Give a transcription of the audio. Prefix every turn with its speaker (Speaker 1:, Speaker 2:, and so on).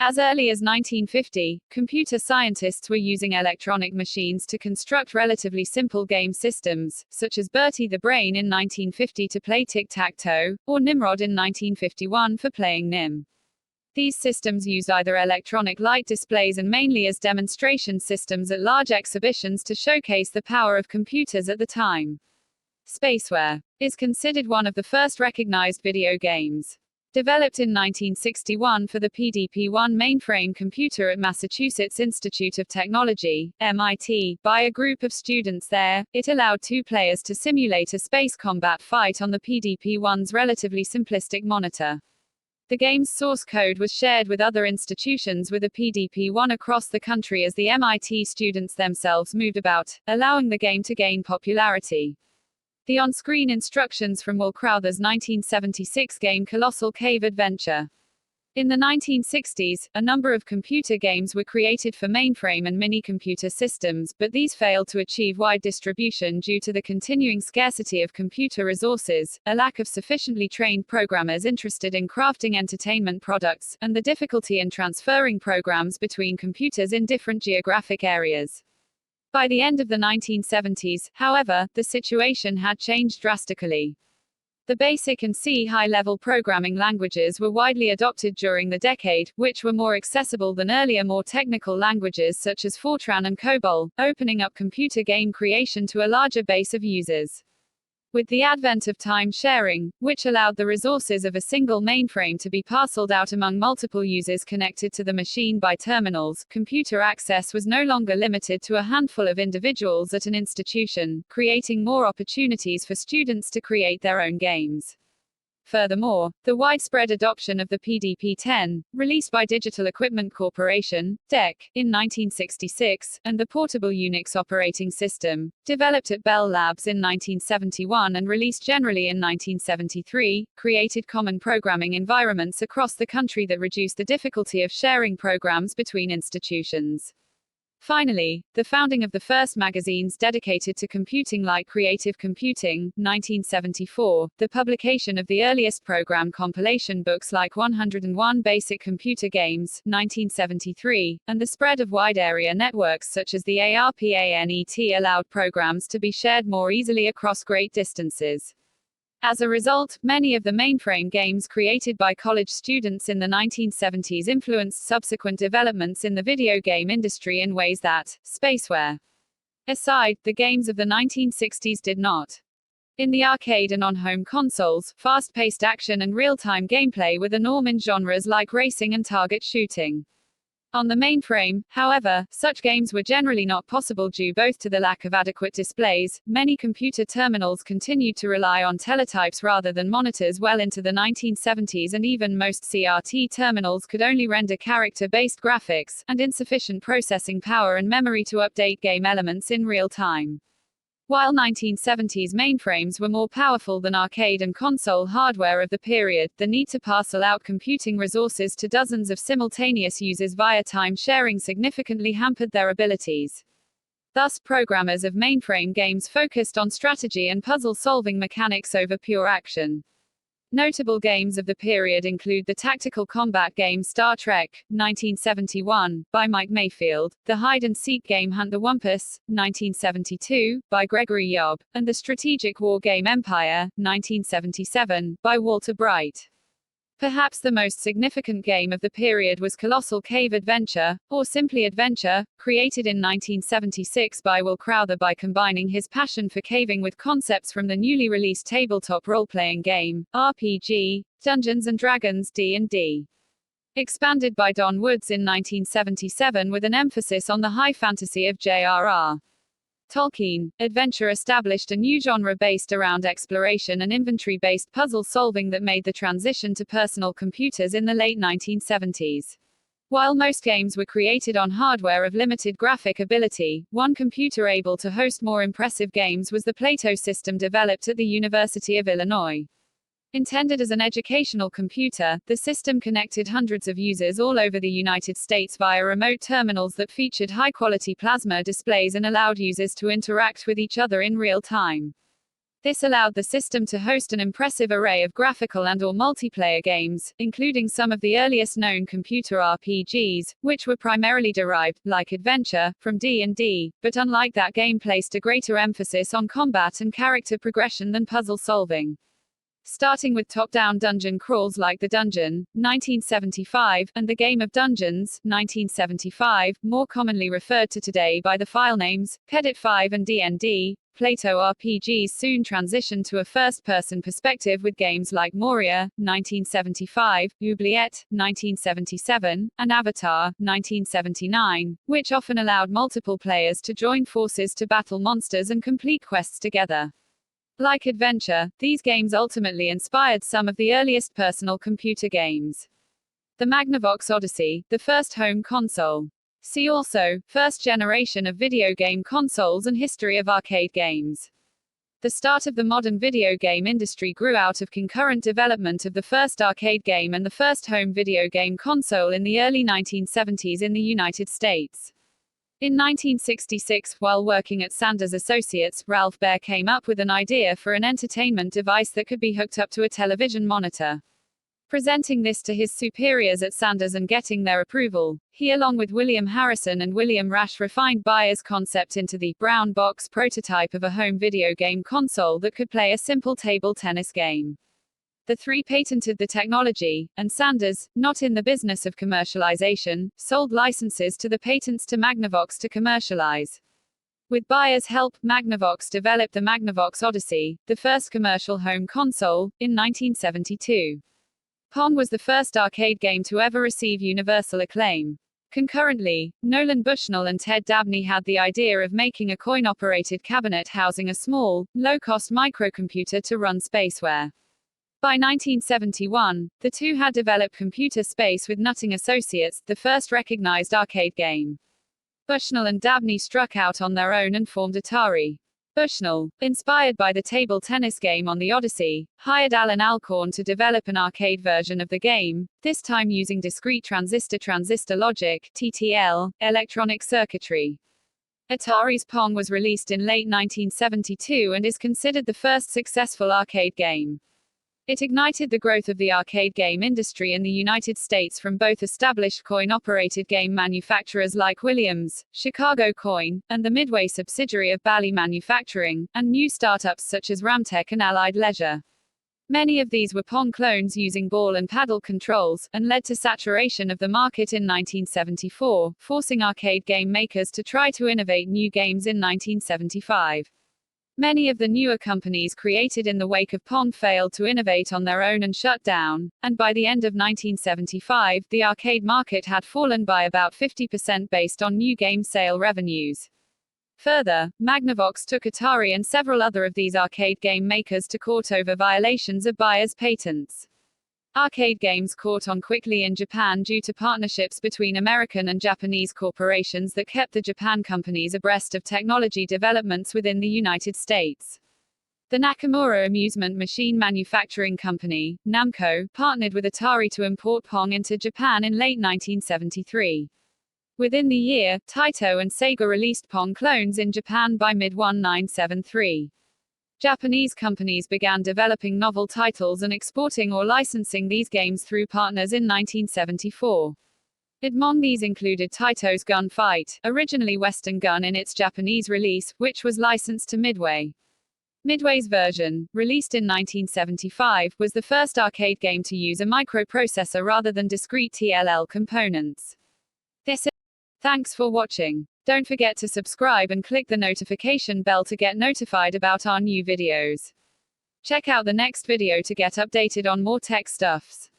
Speaker 1: As early as 1950, computer scientists were using electronic machines to construct relatively simple game systems, such as Bertie the Brain in 1950 to play tic-tac-toe, or Nimrod in 1951 for playing Nim. These systems used either electronic light displays and mainly as demonstration systems at large exhibitions to showcase the power of computers at the time. Spacewar is considered one of the first recognized video games. Developed in 1961 for the PDP-1 mainframe computer at Massachusetts Institute of Technology, MIT, by a group of students there, it allowed two players to simulate a space combat fight on the PDP-1's relatively simplistic monitor. The game's source code was shared with other institutions with a PDP-1 across the country as the MIT students themselves moved about, allowing the game to gain popularity. The on-screen instructions from Will Crowther's 1976 game Colossal Cave Adventure. In the 1960s, a number of computer games were created for mainframe and mini-computer systems, but these failed to achieve wide distribution due to the continuing scarcity of computer resources, a lack of sufficiently trained programmers interested in crafting entertainment products, and the difficulty in transferring programs between computers in different geographic areas. By the end of the 1970s, however, the situation had changed drastically. The BASIC and C high-level programming languages were widely adopted during the decade, which were more accessible than earlier more technical languages such as Fortran and COBOL, opening up computer game creation to a larger base of users. With the advent of time sharing, which allowed the resources of a single mainframe to be parceled out among multiple users connected to the machine by terminals, computer access was no longer limited to a handful of individuals at an institution, creating more opportunities for students to create their own games. Furthermore, the widespread adoption of the PDP-10, released by Digital Equipment Corporation, DEC, in 1966, and the portable Unix operating system, developed at Bell Labs in 1971 and released generally in 1973, created common programming environments across the country that reduced the difficulty of sharing programs between institutions. Finally, the founding of the first magazines dedicated to computing like Creative Computing, 1974, the publication of the earliest program compilation books like 101 Basic Computer Games, 1973, and the spread of wide area networks such as the ARPANET allowed programs to be shared more easily across great distances. As a result, many of the mainframe games created by college students in the 1970s influenced subsequent developments in the video game industry in ways that, Spacewar aside, the games of the 1960s did not. In the arcade and on home consoles, fast-paced action and real-time gameplay were the norm in genres like racing and target shooting. On the mainframe, however, such games were generally not possible due both to the lack of adequate displays. Many computer terminals continued to rely on teletypes rather than monitors well into the 1970s, and even most CRT terminals could only render character-based graphics, and insufficient processing power and memory to update game elements in real time. While 1970s mainframes were more powerful than arcade and console hardware of the period, the need to parcel out computing resources to dozens of simultaneous users via time sharing significantly hampered their abilities. Thus, programmers of mainframe games focused on strategy and puzzle-solving mechanics over pure action. Notable games of the period include the tactical combat game Star Trek, 1971, by Mike Mayfield, the hide-and-seek game Hunt the Wumpus, 1972, by Gregory Yob, and the strategic war game Empire, 1977, by Walter Bright. Perhaps the most significant game of the period was Colossal Cave Adventure, or simply Adventure, created in 1976 by Will Crowther by combining his passion for caving with concepts from the newly released tabletop role-playing game, RPG, Dungeons & Dragons D&D. Expanded by Don Woods in 1977 with an emphasis on the high fantasy of J.R.R. Tolkien, Adventure established a new genre based around exploration and inventory-based puzzle solving that made the transition to personal computers in the late 1970s. While most games were created on hardware of limited graphic ability, one computer able to host more impressive games was the Plato system developed at the University of Illinois. Intended as an educational computer, the system connected hundreds of users all over the United States via remote terminals that featured high-quality plasma displays and allowed users to interact with each other in real time. This allowed the system to host an impressive array of graphical and/or multiplayer games, including some of the earliest known computer RPGs, which were primarily derived, like Adventure, from D&D, but unlike that game placed a greater emphasis on combat and character progression than puzzle solving. Starting with top-down dungeon crawls like The Dungeon, 1975, and The Game of Dungeons, 1975, more commonly referred to today by the file names, Pedit 5 and D&D, Plato RPGs soon transitioned to a first-person perspective with games like Moria, 1975, Oubliette, 1977, and Avatar, 1979, which often allowed multiple players to join forces to battle monsters and complete quests together. Like Adventure, these games ultimately inspired some of the earliest personal computer games. The Magnavox Odyssey, the first home console. See also, first generation of video game consoles and history of arcade games. The start of the modern video game industry grew out of concurrent development of the first arcade game and the first home video game console in the early 1970s in the United States. In 1966, while working at Sanders Associates, Ralph Baer came up with an idea for an entertainment device that could be hooked up to a television monitor. Presenting this to his superiors at Sanders and getting their approval, he along with William Harrison and William Rash refined Baer's concept into the brown box prototype of a home video game console that could play a simple table tennis game. The three patented the technology, and Sanders, not in the business of commercialization, sold licenses to the patents to Magnavox to commercialize. With Baer's help, Magnavox developed the Magnavox Odyssey, the first commercial home console, in 1972. Pong was the first arcade game to ever receive universal acclaim. Concurrently, Nolan Bushnell and Ted Dabney had the idea of making a coin-operated cabinet housing a small, low-cost microcomputer to run Spacewar. By 1971, the two had developed Computer Space with Nutting Associates, the first recognized arcade game. Bushnell and Dabney struck out on their own and formed Atari. Bushnell, inspired by the table tennis game on the Odyssey, hired Alan Alcorn to develop an arcade version of the game, this time using discrete transistor-transistor logic (TTL) electronic circuitry. Atari's Pong was released in late 1972 and is considered the first successful arcade game. It ignited the growth of the arcade game industry in the United States from both established coin-operated game manufacturers like Williams, Chicago Coin, and the Midway subsidiary of Bally Manufacturing, and new startups such as Ramtech and Allied Leisure. Many of these were Pong clones using ball and paddle controls, and led to saturation of the market in 1974, forcing arcade game makers to try to innovate new games in 1975. Many of the newer companies created in the wake of Pong failed to innovate on their own and shut down, and by the end of 1975, the arcade market had fallen by about 50% based on new game sale revenues. Further, Magnavox took Atari and several other of these arcade game makers to court over violations of Baer's patents. Arcade games caught on quickly in Japan due to partnerships between American and Japanese corporations that kept the Japan companies abreast of technology developments within the United States. The Nakamura Amusement Machine Manufacturing Company, Namco, partnered with Atari to import Pong into Japan in late 1973. Within the year, Taito and Sega released Pong clones in Japan by mid-1973. Japanese companies began developing novel titles and exporting or licensing these games through partners in 1974. Among these included Taito's Gun Fight, originally Western Gun in its Japanese release, which was licensed to Midway. Midway's version, released in 1975, was the first arcade game to use a microprocessor rather than discrete TLL components. Thanks for watching. Don't forget to subscribe and click the notification bell to get notified about our new videos. Check out the next video to get updated on more tech stuffs.